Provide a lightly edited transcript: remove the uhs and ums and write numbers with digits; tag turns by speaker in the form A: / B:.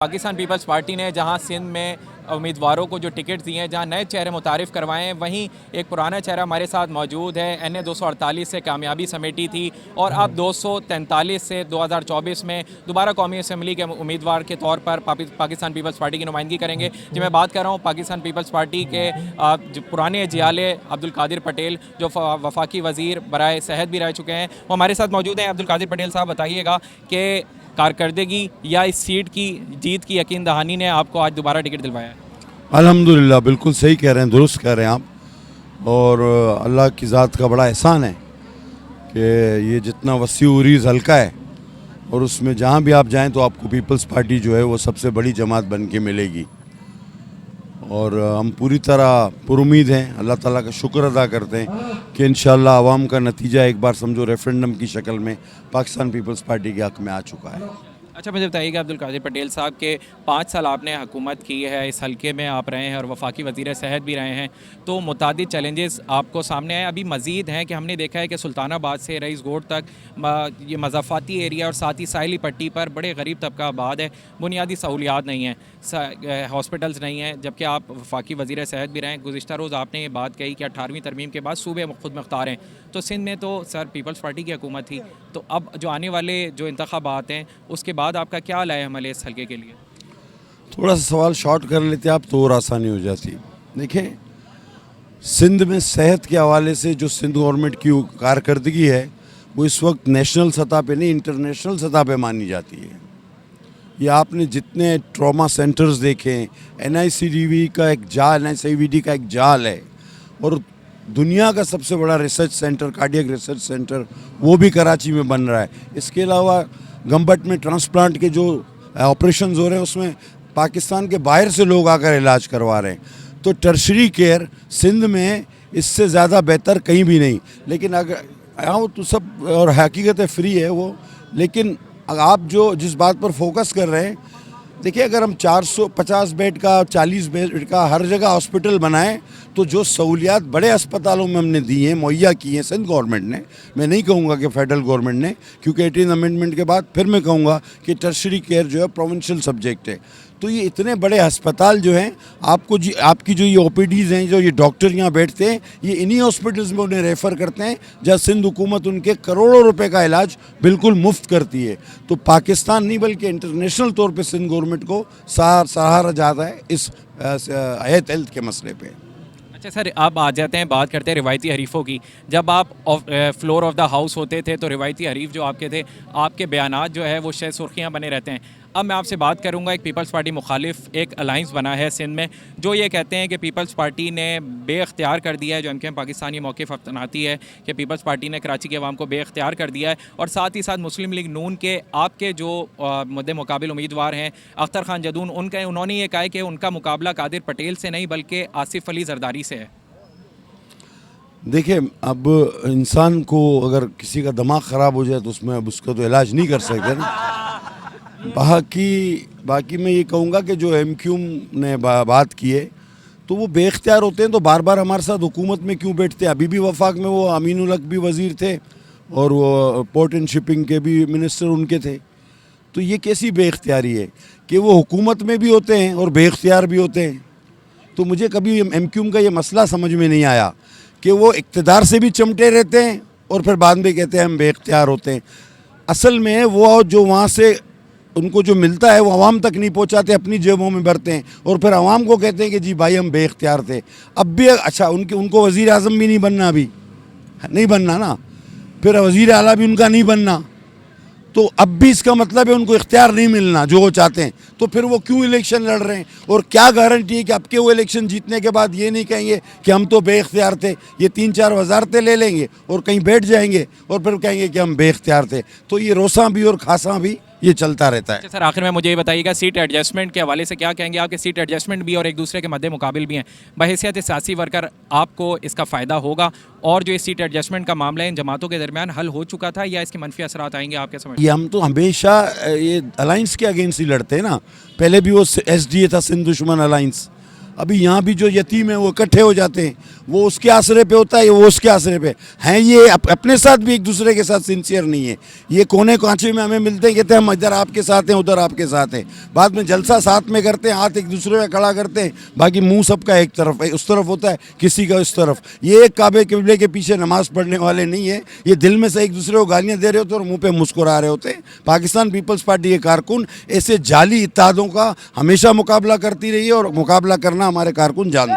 A: Pakistan peoples party ने जहां सिंध में उम्मीदवारों को जो टिकट दिए हैं, जहां नए चेहरे मुतारिफ़ करवाए हैं, वहीं एक पुराना चेहरा हमारे साथ मौजूद है। NA 248 से कामयाबी समेटी थी और अब 243 से 2024 में दोबारा कौमी असम्बली के उम्मीदवार के तौर पर पाकिस्तान पीपल्स पार्टी की नुमाइंदगी करेंगे। जी, मैं बात कर रहा हूँ पाकिस्तान पीपल्स पार्टी के जो पुराने जियाले अब्दुल कादिर पटेल, जो वफाकी वज़ीर बराए सेहत भी रह चुके हैं, वो हमारे साथ मौजूद हैं। अब्दुल कादिर पटेल साहब, बताइएगा कि कारकर्दगी या इस सीट की जीत की यकीन दहानी ने आपको आज दोबारा टिकट दिलवाया है?
B: अल्हम्दुलिल्लाह, बिल्कुल सही कह रहे हैं, दुरुस्त कह रहे हैं आप। और अल्लाह की ज़ात का बड़ा एहसान है कि ये जितना वसी उरीज़ हल्का है और उसमें जहाँ भी आप जाएं तो आपको पीपल्स पार्टी जो है वो सबसे बड़ी जमात बन के मिलेगी। और हम पूरी तरह पुरुमीद हैं, अल्लाह ताला का शुक्र अदा करते हैं कि इंशाअल्लाह आवाम का नतीजा एक बार समझो रेफरेंडम की शक्ल में पाकिस्तान पीपल्स पार्टी के हक़ में आ चुका है।
A: अच्छा, मुझे बताइएगा अब्दुल कादिर पटेल साहब के 5 साल आपने हुकूमत की है, इस हल्के में आप रहे हैं और वफाकी वज़ीर सेहत भी रहे हैं, तो मुतादिद चैलेंजेस आपको सामने आए। अभी मज़ीद हैं कि हमने देखा है कि सुल्तानाबाद से रईस गोड तक ये मज़ाफ़ाती एरिया और साथ ही साहिली पट्टी पर बड़े गरीब तबका आबाद है, बुनियादी सहूलियात नहीं हैं, हॉस्पिटल्स नहीं हैं, जबकि आप वफाकी वज़ीर सेहत भी रहें। गुज़िश्ता रोज़ आपने ये बात कही कि 18वीं तरमीम के बाद सूबे खुद मुख्तार हैं, तो सिंध में तो सर पीपल्स पार्टी की हुकूमत थी, तो अब जो आने वाले जो इंतखाबात हैं उसके बाद आपका क्या लाए अमल है इस हल्के के लिए?
B: थोड़ा सा सवाल शॉर्ट कर लेते आप तो और आसानी हो जाती। देखें, सिंध में सेहत के हवाले से जो सिंध गवर्नमेंट की कारकर्दगी है वो इस वक्त नेशनल सतह पे नहीं, इंटरनेशनल सतह पे मानी जाती है। ये आपने जितने ट्रॉमा सेंटर्स देखे, NICDV का एक जाल, NICVD का एक जाल है, और दुनिया का सबसे बड़ा research centre, cardiac research centre, वो भी कराची में बन रहा है। इसके अलावा गंबट में ट्रांसप्लांट के जो ऑपरेशन हो रहे हैं उसमें पाकिस्तान के बाहर से लोग आकर इलाज करवा रहे हैं। तो टर्शरी केयर सिंध में इससे ज़्यादा बेहतर कहीं भी नहीं। लेकिन अगर यहाँ तो सब और हकीकत है फ्री है वो, लेकिन आप जो जिस बात पर फोकस कर रहे हैं, देखिए अगर हम 450 बेड का, 40 बेड का हर जगह हॉस्पिटल बनाएं तो जो सहूलियात बड़े अस्पतालों में हमने दी हैं, मुहैया की हैं सिंध गवर्नमेंट ने, मैं नहीं कहूँगा कि फेडरल गवर्नमेंट ने, क्योंकि 18 अमेंडमेंट के बाद फिर मैं कहूँगा कि टर्शरी केयर जो है प्रोविंशियल सब्जेक्ट है। तो ये इतने बड़े अस्पताल जो हैं, आपकी जो ये OPDs हैं, जो ये डॉक्टर यहाँ बैठते हैं, ये इन्हीं हॉस्पिटल्स में उन्हें रेफ़र करते हैं जहाँ सिंध हुकूमत उनके करोड़ों रुपए का इलाज बिल्कुल मुफ्त करती है। तो पाकिस्तान नहीं बल्कि इंटरनेशनल तौर पे सिंध गवर्नमेंट को सहारा जाता है इस हेल्थ के मसले पे।
A: अच्छा सर, आप आ जाते हैं, बात करते हैं रिवायती हरीफ़ों की। जब आप फ्लोर ऑफ द हाउस होते थे तो रिवायती हरीफ जो आपके थे, आपके बयानात जो है वो शायद सुर्खियाँ बने रहते हैं। अब मैं आपसे बात करूंगा, एक पीपल्स पार्टी मुखालिफ एक अलाइंस बना है सिंध में, जो ये कहते हैं कि पीपल्स पार्टी ने बेख्तियार कर दिया है, जो MKM पाकिस्तानी मौक़िफ़ अपनाती है कि पीपल्स पार्टी ने कराची के अवाम को बेख्तियार कर दिया है, और साथ ही साथ मुस्लिम लीग नून के आपके जो मुद्दे मुकाबिल उम्मीदवार हैं अख्तर खान जदून, उन्होंने ये कहा है कि उनका मुकाबला कादिर पटेल से नहीं बल्कि आसिफ अली जरदारी से है।
B: देखिए, अब इंसान को अगर किसी का दिमाग ख़राब हो जाए तो उसमें अब उसका तो इलाज नहीं कर सकते ना। बाकी मैं ये कहूँगा कि जो MQ ने बात की है तो वो बेख्तियार होते हैं तो बार बार हमारे साथ हुकूमत में क्यों बैठते हैं? अभी भी वफाक में वो अमीनुल हक भी वज़ीर थे और वो पोर्ट एंड शिपिंग के भी मिनिस्टर उनके थे। तो ये कैसी बेख्तियारी है कि वो हुकूमत में भी होते हैं और बेख्तियार भी होते हैं? तो मुझे कभी MQ का ये मसला समझ में नहीं आया कि वो इक़्तिदार से भी चिमटे रहते हैं और फिर बाद में कहते हैं हम बेख्तियार होते हैं। असल में वो जो वहाँ से उनको जो मिलता है वो आवाम तक नहीं पहुँचाते, अपनी जेबों में भरते हैं और फिर आवाम को कहते हैं कि जी भाई हम बेख्तियार थे। अब भी अच्छा उनको वज़ीर आज़म भी नहीं बनना, अभी नहीं बनना ना, फिर वज़ीर आला भी उनका नहीं बनना, तो अब भी इसका मतलब है उनको इख्तियार नहीं मिलना जो वो चाहते हैं। तो फिर वो क्यों इलेक्शन लड़ रहे हैं? और क्या गारंटी है कि अब के वो इलेक्शन जीतने के बाद ये नहीं कहेंगे कि हम तो बेख्तियार थे? ये 3-4 वजारतें ले लेंगे और कहीं बैठ जाएंगे और फिर कहेंगे कि हम बेख्तियार थे। तो ये रोसा भी और खासा भी ये चलता रहता है।
A: अच्छा सर, आखिर में मुझे ये बताइएगा, सीट एडजस्टमेंट के हवाले से क्या कहेंगे? आपके सीट एडजस्टमेंट भी और एक दूसरे के मद्दे मुकाबिल भी हैं, बहैसियत सियासी वर्कर आपको इसका फ़ायदा होगा? और जो इस सीट एडजस्टमेंट का मामला है इन जमातों के दरमियान हल हो चुका था या इसके मनफी असरात आएंगे आपके समझ?
B: ये हम तो हमेशा ये अलाइंस के अगेंस्ट ही लड़ते हैं ना। पहले भी वो SDA था, सिंध दुश्मन अलाइंस, अभी यहाँ भी जो यतीम है वो इकट्ठे हो जाते हैं, वो उसके आसरे पे होता है, वो उसके आसरे पे हैं। ये अपने साथ भी एक दूसरे के साथ सिंसियर नहीं है। ये कोने कांचे में हमें मिलते हैं, कहते हैं हम इधर आपके साथ हैं, उधर आपके साथ हैं। बाद में जलसा साथ में करते हैं, हाथ एक दूसरे में खड़ा करते हैं, बाकी मुंह सबका एक तरफ है, उस तरफ होता है, किसी का इस तरफ। ये एक काबे किबले के पीछे नमाज पढ़ने वाले नहीं है, ये दिल में से एक दूसरे को गालियाँ दे रहे होते हैं और मुँह पे मुस्कुरा रहे होते हैं। पाकिस्तान पीपल्स पार्टी के कारकुन ऐसे जाली इत्तेहादों का हमेशा मुकाबला करती रही है और मुकाबला करना हमारे कारकुन जानते हैं।